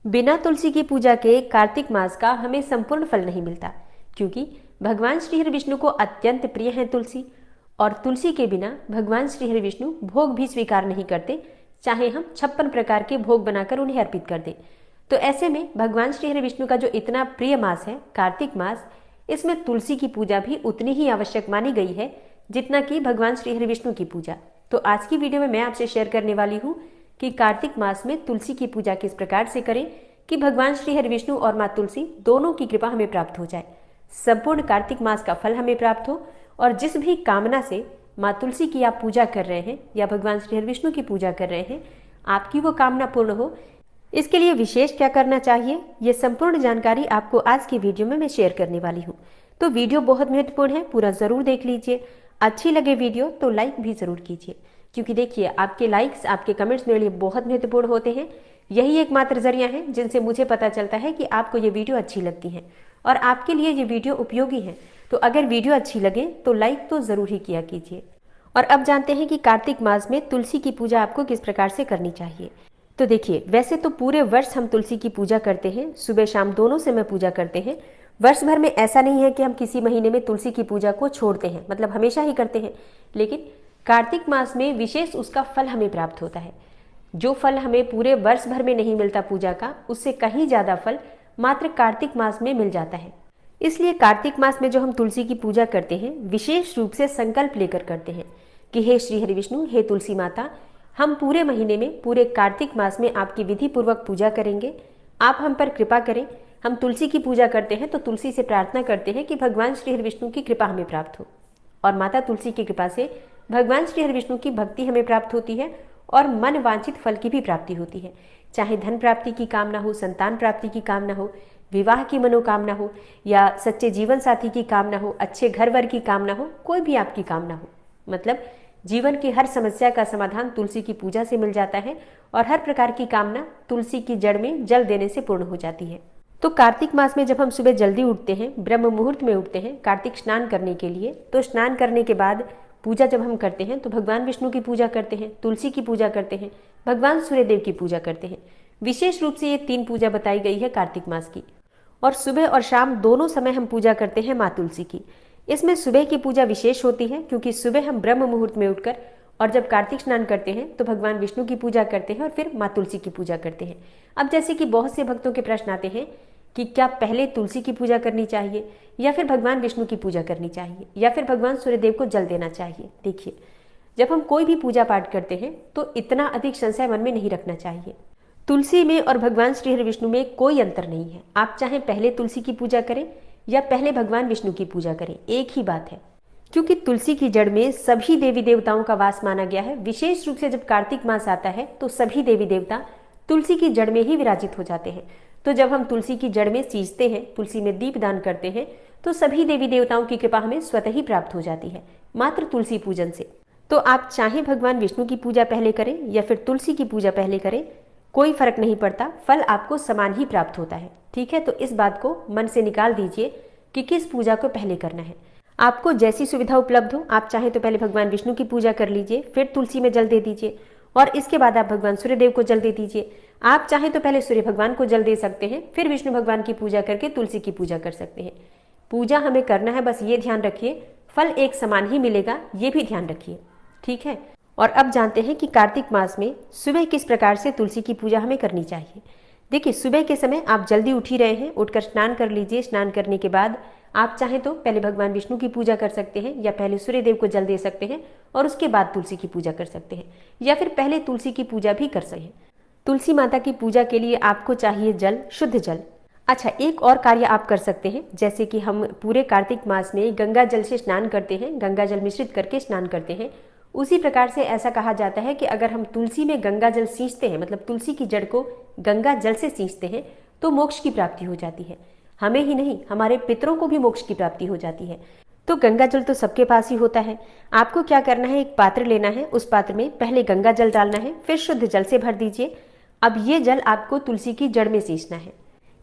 बिना तुलसी की पूजा के कार्तिक मास का हमें संपूर्ण फल नहीं मिलता, क्योंकि भगवान श्री हरि विष्णु को अत्यंत प्रिय है तुलसी। और तुलसी के बिना भगवान श्री हरि विष्णु भोग भी स्वीकार नहीं करते, चाहे हम 56 प्रकार के भोग बनाकर उन्हें अर्पित कर दें। तो ऐसे में भगवान श्री हरि विष्णु का जो इतना प्रिय मास है कार्तिक मास, इसमें तुलसी की पूजा भी उतनी ही आवश्यक मानी गई है जितना कि भगवान श्री हरि विष्णु की पूजा। तो आज की वीडियो में मैं आपसे शेयर करने वाली हूँ कि कार्तिक मास में तुलसी की पूजा किस प्रकार से करें कि भगवान श्री हरि विष्णु और माँ तुलसी दोनों की कृपा हमें प्राप्त हो जाए, संपूर्ण कार्तिक मास का फल हमें प्राप्त हो, और जिस भी कामना से माँ तुलसी की आप पूजा कर रहे हैं या भगवान श्री हरि विष्णु की पूजा कर रहे हैं, आपकी वो कामना पूर्ण हो। इसके लिए विशेष क्या करना चाहिए, ये संपूर्ण जानकारी आपको आज की वीडियो में मैं शेयर करने वाली हूँ। तो वीडियो बहुत महत्वपूर्ण है, पूरा जरूर देख लीजिए। अच्छी लगे वीडियो तो लाइक भी जरूर कीजिए, क्योंकि देखिए आपके लाइक्स, आपके कमेंट्स मेरे लिए बहुत महत्वपूर्ण होते हैं। यही एकमात्र जरिया है जिनसे मुझे पता चलता है कि आपको ये वीडियो अच्छी लगती है और आपके लिए ये वीडियो उपयोगी है। तो अगर वीडियो अच्छी लगे तो लाइक तो जरूर ही किया कीजिए। और अब जानते हैं कि कार्तिक मास में तुलसी की पूजा आपको किस प्रकार से करनी चाहिए। तो देखिए, वैसे तो पूरे वर्ष हम तुलसी की पूजा करते हैं, सुबह शाम दोनों समय पूजा करते हैं। वर्ष भर में ऐसा नहीं है कि हम किसी महीने में तुलसी की पूजा को छोड़ते हैं, मतलब हमेशा ही करते हैं। लेकिन कार्तिक मास में विशेष उसका फल हमें प्राप्त होता है। जो फल हमें पूरे वर्ष भर में नहीं मिलता पूजा का, उससे कहीं ज़्यादा फल मात्र कार्तिक मास में मिल जाता है। इसलिए कार्तिक मास में जो हम तुलसी की पूजा करते हैं, विशेष रूप से संकल्प लेकर करते हैं कि हे श्री हरि विष्णु, हे तुलसी माता, हम पूरे महीने में, पूरे कार्तिक मास में आपकी विधि पूर्वक पूजा करेंगे। आप हम पर कृपा करें। हम तुलसी की पूजा करते हैं तो तुलसी से प्रार्थना करते हैं कि भगवान श्री हरि विष्णु की कृपा हमें प्राप्त हो, और माता तुलसी की कृपा से भगवान श्री हरि विष्णु की भक्ति हमें प्राप्त होती है और मन वांछित फल की भी प्राप्ति होती है। चाहे धन प्राप्ति की कामना हो, संतान प्राप्ति की कामना हो, विवाह की मनोकामना हो, या सच्चे जीवन साथी की कामना हो, अच्छे घर वर की कामना हो, कोई भी आपकी कामना हो, मतलब जीवन की हर समस्या का समाधान तुलसी की पूजा से मिल जाता है और हर प्रकार की कामना तुलसी की जड़ में जल देने से पूर्ण हो जाती है। तो कार्तिक मास में जब हम सुबह जल्दी उठते हैं, ब्रह्म मुहूर्त में उठते हैं कार्तिक स्नान करने के लिए, तो स्नान करने के बाद पूजा जब हम करते हैं तो भगवान विष्णु की पूजा करते हैं, तुलसी की पूजा करते हैं, भगवान सूर्यदेव की पूजा करते हैं। विशेष रूप से ये 3 पूजा बताई गई है कार्तिक मास की। और सुबह और शाम दोनों समय हम पूजा करते हैं माँ तुलसी की। इसमें सुबह की पूजा विशेष होती है, क्योंकि सुबह हम ब्रह्म मुहूर्त में उठकर और जब कार्तिक स्नान करते हैं तो भगवान विष्णु की पूजा करते हैं और फिर माँ तुलसी की पूजा करते हैं। अब जैसे कि बहुत से भक्तों के प्रश्न आते हैं कि क्या पहले तुलसी की पूजा करनी चाहिए या फिर भगवान विष्णु की पूजा करनी चाहिए या फिर भगवान सूर्यदेव को जल देना चाहिए। देखिए, जब हम कोई भी पूजा पाठ करते हैं तो इतना अधिक संशय मन में नहीं रखना चाहिए। तुलसी में और भगवान श्री हरि विष्णु में कोई अंतर नहीं है। आप चाहे पहले तुलसी की पूजा करें या पहले भगवान विष्णु की पूजा करें, एक ही बात है, क्योंकि तुलसी की जड़ में सभी देवी देवताओं का वास माना गया है। विशेष रूप से जब कार्तिक मास आता है तो सभी देवी देवता तुलसी की जड़ में ही विराजित हो जाते हैं। तो जब हम तुलसी की जड़ में सींचते हैं, तुलसी में दीप दान करते हैं, तो सभी देवी देवताओं की कृपा हमें स्वतः ही प्राप्त हो जाती है मात्र तुलसी पूजन से। तो आप चाहे भगवान विष्णु की पूजा पहले करें या फिर तुलसी की पूजा पहले करें, कोई फर्क नहीं पड़ता, फल आपको समान ही प्राप्त होता है। ठीक है, तो इस बात को मन से निकाल दीजिए कि किस पूजा को पहले करना है। आपको जैसी सुविधा उपलब्ध हो, आप चाहे तो पहले भगवान विष्णु की पूजा कर लीजिए, फिर तुलसी में जल दे दीजिए, और इसके बाद आप भगवान सूर्यदेव को जल दे दीजिए। आप चाहे तो पहले सूर्य भगवान को जल दे सकते हैं, फिर विष्णु भगवान की पूजा करके तुलसी की पूजा कर सकते हैं। पूजा हमें करना है, बस ये ध्यान रखिए, फल एक समान ही मिलेगा, ये भी ध्यान रखिए। ठीक है, और अब जानते हैं कि कार्तिक मास में सुबह किस प्रकार से तुलसी की पूजा हमें करनी चाहिए। देखिए, सुबह के समय आप जल्दी उठ ही रहे हैं, उठकर स्नान कर लीजिए। स्नान करने के बाद आप चाहें तो पहले भगवान विष्णु की पूजा कर सकते हैं या पहले सूर्यदेव को जल दे सकते हैं और उसके बाद तुलसी की पूजा कर सकते हैं, या फिर पहले तुलसी की पूजा भी कर सकते हैं। तुलसी माता की पूजा के लिए आपको चाहिए जल, शुद्ध जल। अच्छा, एक और कार्य आप कर सकते हैं, जैसे कि हम पूरे कार्तिक मास में गंगा जल से स्नान करते हैं, गंगा जल मिश्रित करके स्नान करते हैं, उसी प्रकार से ऐसा कहा जाता है कि अगर हम तुलसी में गंगा जल सींचते हैं, मतलब तुलसी की जड़ को गंगा जल से सींचते हैं, तो मोक्ष की प्राप्ति हो जाती है। हमें ही नहीं, हमारे पितरों को भी मोक्ष की प्राप्ति हो जाती है। तो गंगा जल तो सबके पास ही होता है। आपको क्या करना है, एक पात्र लेना है, उस पात्र में पहले गंगा जल डालना है, फिर शुद्ध जल से भर दीजिए। अब ये जल आपको तुलसी की जड़ में सींचना है।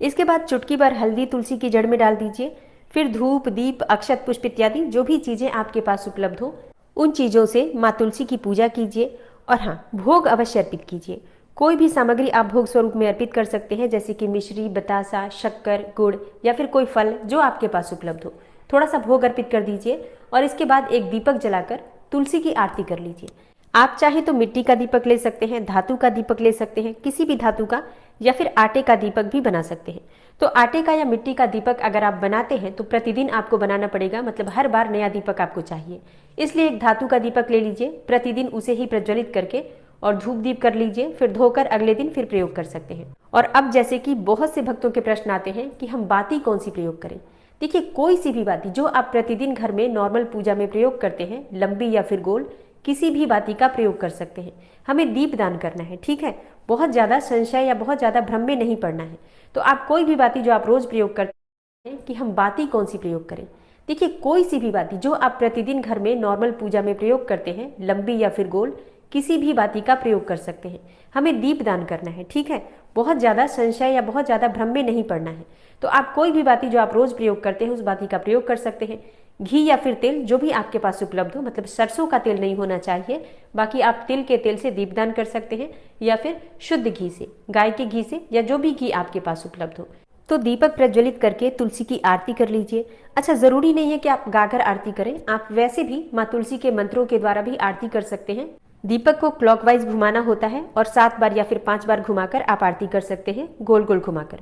इसके बाद चुटकी भर हल्दी तुलसी की जड़ में डाल दीजिए। फिर धूप, दीप, अक्षत, पुष्प इत्यादि जो भी चीजें आपके पास उपलब्ध हो, उन चीजों से माँ तुलसी की पूजा कीजिए। और हाँ, भोग अवश्य अर्पित कीजिए। कोई भी सामग्री आप भोग स्वरूप में अर्पित कर सकते हैं, जैसे कि मिश्री, बतासा, शक्कर, गुड़ या फिर कोई फल जो आपके पास उपलब्ध हो। थोड़ा सा भोग अर्पित कर दीजिए और इसके बाद एक दीपक जलाकर तुलसी की आरती कर लीजिए। आप चाहें तो मिट्टी का दीपक ले सकते हैं, धातु का दीपक ले सकते हैं, किसी भी धातु का, या फिर आटे का दीपक भी बना सकते हैं। तो आटे का या मिट्टी का दीपक अगर आप बनाते हैं तो प्रतिदिन आपको बनाना पड़ेगा, मतलब हर बार नया दीपक आपको चाहिए। इसलिए एक धातु का दीपक ले लीजिए, प्रतिदिन उसे ही प्रज्वलित करके और धूप दीप कर लीजिए, फिर धोकर अगले दिन फिर प्रयोग कर सकते हैं। और अब जैसे कि बहुत से भक्तों के प्रश्न आते हैं कि हम बाती कौन सी प्रयोग करें। देखिए, कोई सी भी बाती जो आप प्रतिदिन घर में नॉर्मल पूजा में प्रयोग करते हैं, लंबी या फिर गोल, किसी भी बाती का प्रयोग कर सकते हैं। हमें दीप दान करना है, ठीक है, बहुत ज़्यादा संशय या बहुत ज़्यादा भ्रम में नहीं पड़ना है। तो आप कोई भी बाती जो आप रोज प्रयोग करते हैं कि हम बाती कौन सी प्रयोग करें। देखिए, कोई सी भी बाती जो आप प्रतिदिन घर में नॉर्मल पूजा में प्रयोग करते हैं, लंबी या फिर गोल, किसी भी बाती का प्रयोग कर सकते हैं। हमें दीप दान करना है, ठीक है, बहुत ज़्यादा संशय या बहुत ज़्यादा भ्रम में नहीं पड़ना है। तो आप कोई भी बाती जो आप रोज प्रयोग करते हैं उस बाती का प्रयोग कर सकते हैं। घी या फिर तेल जो भी आपके पास उपलब्ध हो, मतलब सरसों का तेल नहीं होना चाहिए, बाकी आप तिल के तेल से दीपदान कर सकते हैं, या फिर शुद्ध घी से, गाय के घी से, या जो भी घी आपके पास उपलब्ध हो। तो दीपक प्रज्वलित करके तुलसी की आरती कर लीजिए। अच्छा, जरूरी नहीं है कि आप गाकर आरती करें, आप वैसे भी माँ तुलसी के मंत्रों के द्वारा भी आरती कर सकते हैं। दीपक को क्लॉकवाइज घुमाना होता है और 7 बार या फिर 5 बार घुमाकर आप आरती कर सकते हैं, गोल गोल घुमाकर।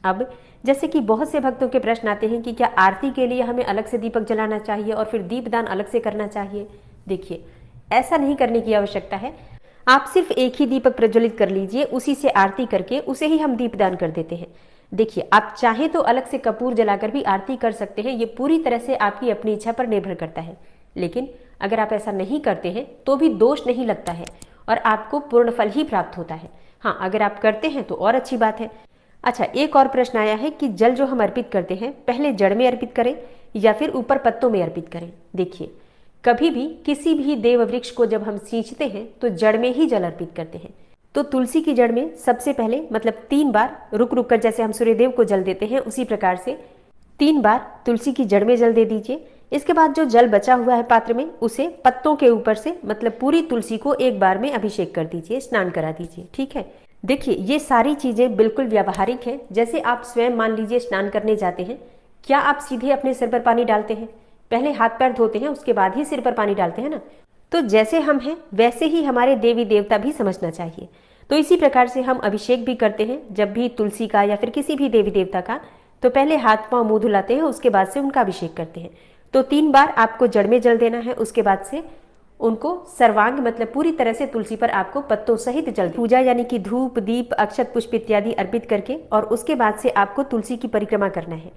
अब जैसे कि बहुत से भक्तों के प्रश्न आते हैं कि क्या आरती के लिए हमें अलग से दीपक जलाना चाहिए और फिर दीपदान अलग से करना चाहिए। देखिए, ऐसा नहीं करने की आवश्यकता है। आप सिर्फ एक ही दीपक प्रज्वलित कर लीजिए, उसी से आरती करके उसे ही हम दीपदान कर देते हैं। देखिए, आप चाहें तो अलग से कपूर जलाकर भी आरती कर सकते हैं, ये पूरी तरह से आपकी अपनी इच्छा पर निर्भर करता है। लेकिन अगर आप ऐसा नहीं करते हैं तो भी दोष नहीं लगता है और आपको पूर्ण फल ही प्राप्त होता है। हाँ, अगर आप करते हैं तो और अच्छी बात है। अच्छा, एक और प्रश्न आया है कि जल जो हम अर्पित करते हैं पहले जड़ में अर्पित करें या फिर ऊपर पत्तों में अर्पित करें। देखिए, कभी भी किसी भी देव वृक्ष को जब हम सींचते हैं तो जड़ में ही जल अर्पित करते हैं। तो तुलसी की जड़ में सबसे पहले, मतलब 3 बार रुक रुक कर, जैसे हम सूर्यदेव को जल देते हैं उसी प्रकार से 3 बार तुलसी की जड़ में जल दे दीजिए। इसके बाद जो जल बचा हुआ है पात्र में, उसे पत्तों के ऊपर से, मतलब पूरी तुलसी को एक बार में अभिषेक कर दीजिए, स्नान करा दीजिए, ठीक है। देखिए, ये सारी चीजें बिल्कुल व्यावहारिक है। जैसे आप स्वयं मान लीजिए स्नान करने जाते हैं, क्या आप सीधे अपने सिर पर पानी डालते हैं? पहले हाथ पैर धोते हैं, उसके बाद ही सिर पर पानी डालते हैं ना। तो जैसे हम हैं वैसे ही हमारे देवी देवता भी समझना चाहिए। तो इसी प्रकार से हम अभिषेक भी करते हैं। जब भी तुलसी का या फिर किसी भी देवी देवता का, तो पहले हाथ पांव मुंह धुलाते हैं, उसके बाद से उनका अभिषेक करते हैं। तो 3 बार आपको जड़ में जल देना है, उसके बाद से उनको सर्वांग, मतलब पूरी तरह से तुलसी पर आपको पत्तों सहित जल पूजा, यानी कि धूप दीप अक्षत पुष्प इत्यादि अर्पित करके, और उसके बाद से आपको तुलसी की परिक्रमा करना है।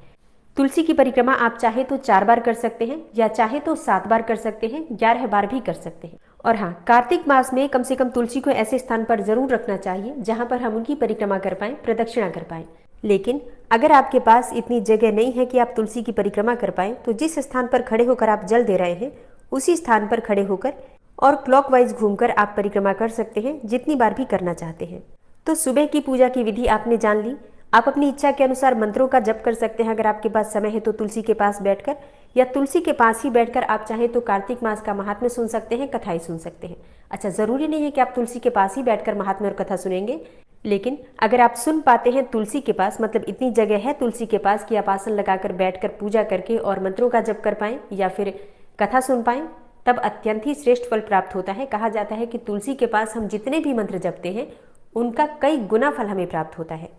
तुलसी की परिक्रमा आप चाहे तो 4 बार कर सकते हैं, या चाहे तो 7 बार कर सकते हैं, 11 बार भी कर सकते हैं। और हाँ, कार्तिक मास में कम से कम तुलसी को ऐसे स्थान पर जरूर रखना चाहिए जहां पर हम उनकी परिक्रमा कर पाएं, प्रदक्षिणा कर पाएं। लेकिन अगर आपके पास इतनी जगह नहीं है कि आप तुलसी की परिक्रमा कर पाएं, तो जिस स्थान पर खड़े होकर आप जल दे रहे हैं उसी स्थान पर खड़े होकर और क्लॉकवाइज घूमकर आप परिक्रमा कर सकते हैं, जितनी बार भी करना चाहते हैं। तो सुबह की पूजा की विधि आपने जान ली। आप अपनी इच्छा के अनुसार मंत्रों का जप कर सकते हैं। अगर आपके पास समय है तो तुलसी के पास बैठकर, या तुलसी के पास ही बैठकर आप चाहें तो कार्तिक मास का महात्म्य सुन सकते हैं, कथाएं सुन सकते हैं। अच्छा, जरूरी नहीं है कि आप तुलसी के पास ही बैठकर महात्म्य और कथा सुनेंगे, लेकिन अगर आप सुन पाते हैं तुलसी के पास, मतलब इतनी जगह है तुलसी के पास कि आप आसन लगाकर बैठकर पूजा करके और मंत्रों का जप कर पाएं या फिर कथा सुन पाएं, तब अत्यंत ही श्रेष्ठ फल प्राप्त होता है। कहा जाता है कि तुलसी के पास हम जितने भी मंत्र जपते हैं उनका कई गुना फल हमें प्राप्त होता है।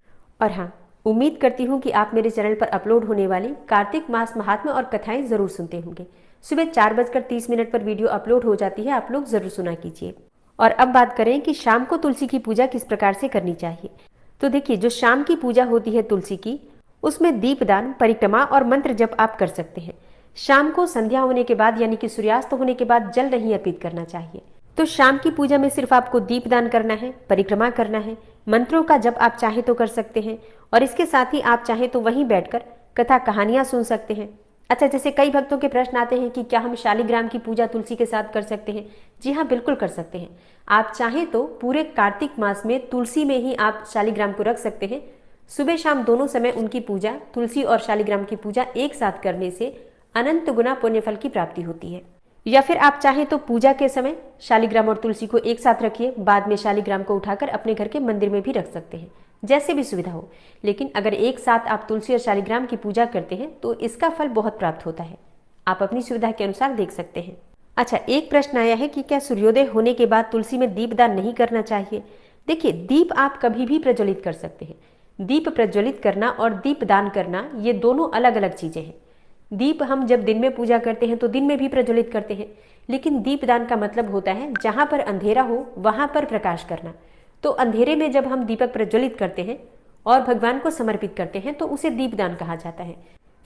और हाँ, उम्मीद करती हूँ कि आप मेरे चैनल पर अपलोड होने वाली कार्तिक मास महात्म्य और कथाएं जरूर सुनते होंगे। सुबह 4:30 पर वीडियो अपलोड हो जाती है, आप लोग जरूर सुना कीजिए। और अब बात करें कि शाम को तुलसी की पूजा किस प्रकार से करनी चाहिए। तो देखिए, जो शाम की पूजा होती है तुलसी की, उसमें दीपदान, परिक्रमा और मंत्र जप आप कर सकते हैं। शाम को संध्या होने के बाद, यानी कि सूर्यास्त होने के बाद जल नहीं अर्पित करना चाहिए। तो शाम की पूजा में सिर्फ आपको दीपदान करना है, परिक्रमा करना है, मंत्रों का जप आप चाहे तो कर सकते हैं, और इसके साथ ही आप चाहे तो वहीं बैठकर कथा कहानियां सुन सकते हैं। अच्छा, जैसे कई भक्तों के प्रश्न आते हैं कि क्या हम शालिग्राम की पूजा तुलसी के साथ कर सकते हैं। जी हाँ, बिल्कुल कर सकते हैं। आप चाहें तो पूरे कार्तिक मास में तुलसी में ही आप शालिग्राम को रख सकते हैं। सुबह शाम दोनों समय उनकी पूजा, तुलसी और शालिग्राम की पूजा एक साथ करने से अनंत गुना पुण्यफल की प्राप्ति होती है। या फिर आप चाहें तो पूजा के समय शालिग्राम और तुलसी को एक साथ रखिए, बाद में शालिग्राम को उठाकर अपने घर के मंदिर में भी रख सकते हैं, जैसे भी सुविधा हो। लेकिन अगर एक साथ आप तुलसी और शालिग्राम की पूजा करते हैं तो इसका फल बहुत प्राप्त होता है। आप अपनी सुविधा के अनुसार देख सकते हैं। अच्छा, एक प्रश्न आया है कि क्या सूर्योदय होने के बाद तुलसी में दीपदान नहीं करना चाहिए? देखिए, दीप आप कभी भी प्रज्वलित कर सकते हैं। दीप प्रज्वलित करना और दीप दान करना ये दोनों अलग अलग चीजें हैं। दीप हम जब दिन में पूजा करते हैं तो दिन में भी प्रज्वलित करते हैं, लेकिन दीपदान का मतलब होता है जहां पर अंधेरा हो वहां पर प्रकाश करना। तो अंधेरे में जब हम दीपक प्रज्वलित करते हैं और भगवान को समर्पित करते हैं तो उसे दीपदान कहा जाता है।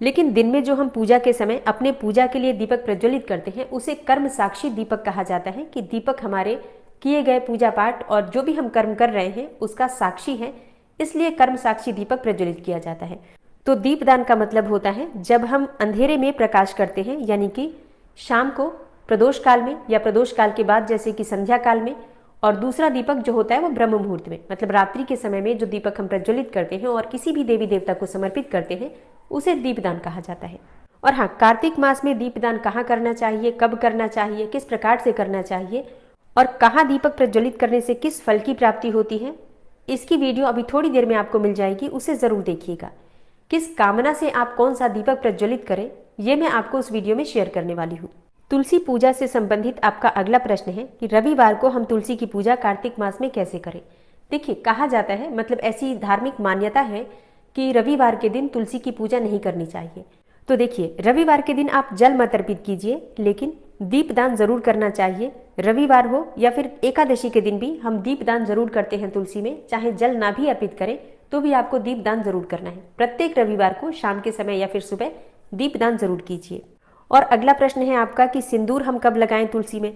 लेकिन दिन में जो हम पूजा के समय अपने पूजा के लिए दीपक प्रज्वलित करते हैं उसे कर्म साक्षी दीपक कहा जाता है, कि दीपक हमारे किए गए पूजा पाठ और जो भी हम कर्म कर रहे हैं उसका साक्षी है, इसलिए कर्म साक्षी दीपक प्रज्वलित किया जाता है। तो दीपदान का मतलब होता है जब हम अंधेरे में प्रकाश करते हैं, यानी कि शाम को प्रदोष काल में या प्रदोष काल के बाद जैसे कि संध्या काल में, और दूसरा दीपक जो होता है वो ब्रह्म मुहूर्त में, मतलब रात्रि के समय में जो दीपक हम प्रज्वलित करते हैं और किसी भी देवी देवता को समर्पित करते हैं उसे दीपदान कहा जाता है। और हाँ, कार्तिक मास में दीपदान कहाँ करना चाहिए, कब करना चाहिए, किस प्रकार से करना चाहिए और कहाँ दीपक प्रज्वलित करने से किस फल की प्राप्ति होती है, इसकी वीडियो अभी थोड़ी देर में आपको मिल जाएगी, उसे जरूर देखिएगा। किस कामना से आप कौन सा दीपक प्रज्वलित करें, ये मैं आपको उस वीडियो में शेयर करने वाली हूँ। तुलसी पूजा से संबंधित आपका अगला प्रश्न है कि रविवार को हम तुलसी की पूजा कार्तिक मास में कैसे करें। देखिए, कहा जाता है, मतलब ऐसी धार्मिक मान्यता है कि रविवार के दिन तुलसी की पूजा नहीं करनी चाहिए। तो देखिए, रविवार के दिन आप जल मत अर्पित कीजिए, लेकिन दीपदान जरूर करना चाहिए। रविवार हो या फिर एकादशी के दिन भी हम दीपदान जरूर करते हैं तुलसी में, चाहे जल ना भी अर्पित करें तो भी आपको दीपदान जरूर करना है। प्रत्येक रविवार को शाम के समय या फिर सुबह दीपदान जरूर कीजिए। और अगला प्रश्न है आपका कि सिंदूर हम कब लगाएं तुलसी में।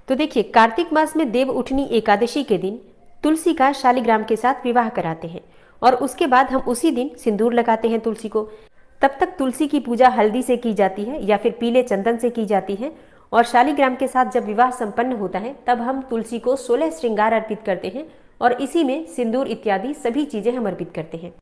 तो देखिए, कार्तिक मास में देव उठनी एकादशी के दिन तुलसी का शालिग्राम के साथ विवाह कराते हैं और उसके बाद हम उसी दिन सिंदूर लगाते हैं तुलसी को। तब तक तुलसी की पूजा हल्दी से की जाती है या फिर पीले चंदन से की जाती है, और शालिग्राम के साथ जब विवाह संपन्न होता है तब हम तुलसी को 16 श्रृंगार अर्पित करते हैं और इसी में सिंदूर इत्यादि सभी चीजें हम अर्पित करते हैं।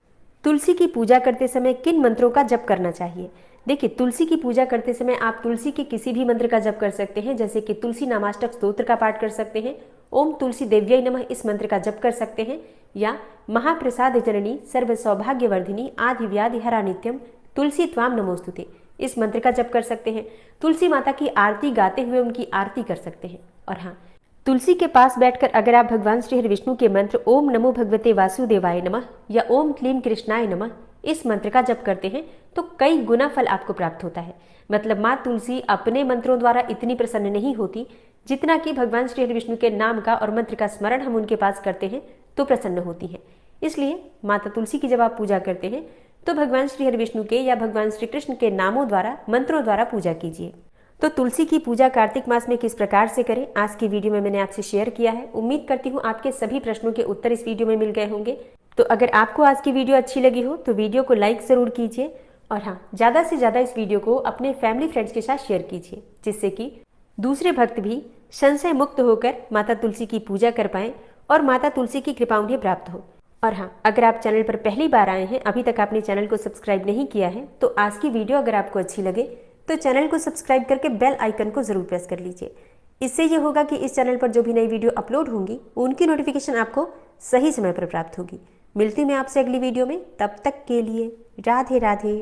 तुलसी की पूजा करते समय किन मंत्रों का जप करना चाहिए? देखिए, तुलसी की पूजा करते समय आप तुलसी के किसी भी मंत्र का जप कर सकते हैं, जैसे कि तुलसी नामाष्टक स्तोत्र का पाठ कर सकते हैं, ओम तुलसी देव्यै नमः इस मंत्र का जप कर सकते हैं, या महाप्रसाद जननी सर्व सौभाग्यवर्धिनी आदि व्याधि हरा नित्यम तुलसी त्वाम नमोस्तुते इस मंत्र का जप कर सकते हैं। तुलसी माता की आरती गाते हुए उनकी आरती कर सकते हैं। और हाँ, तुलसी के पास बैठकर अगर आप भगवान श्री हरि विष्णु के मंत्र ओम नमो भगवते वासुदेवाय नमः या ओम क्लीम कृष्णाय नमः इस मंत्र का जप करते हैं तो कई गुना फल आपको प्राप्त होता है। मतलब माँ तुलसी अपने मंत्रों द्वारा इतनी प्रसन्न नहीं होती जितना कि भगवान श्री हरि विष्णु के नाम का और मंत्र का स्मरण हम उनके पास करते हैं तो प्रसन्न होती है। इसलिए माता तुलसी की जब आप पूजा करते हैं तो भगवान श्री हरि विष्णु के या भगवान श्री कृष्ण के नामों द्वारा, मंत्रों द्वारा पूजा कीजिए। तो तुलसी की पूजा कार्तिक मास में किस प्रकार से करें, आज की वीडियो में मैंने आपसे शेयर किया है। उम्मीद करती हूँ आपके सभी प्रश्नों के उत्तर इस वीडियो में मिल गए होंगे। तो अगर आपको आज की वीडियो अच्छी लगी हो तो वीडियो को लाइक जरूर कीजिए, और हाँ, ज़्यादा से ज़्यादा इस वीडियो को अपने फैमिली फ्रेंड्स के साथ शेयर कीजिए, जिससे कि दूसरे भक्त भी संशय मुक्त होकर माता तुलसी की पूजा कर पाएं और माता तुलसी की कृपा उन्हें प्राप्त हो। और हाँ, अगर आप चैनल पर पहली बार आए हैं, अभी तक आपने चैनल को सब्सक्राइब नहीं किया है, तो आज की वीडियो अगर आपको अच्छी लगे तो चैनल को सब्सक्राइब करके बेल आइकन को जरूर प्रेस कर लीजिए। इससे ये होगा कि इस चैनल पर जो भी नई वीडियो अपलोड होंगी उनकी नोटिफिकेशन आपको सही समय पर प्राप्त होगी। मिलती मैं आपसे अगली वीडियो में, तब तक के लिए राधे राधे।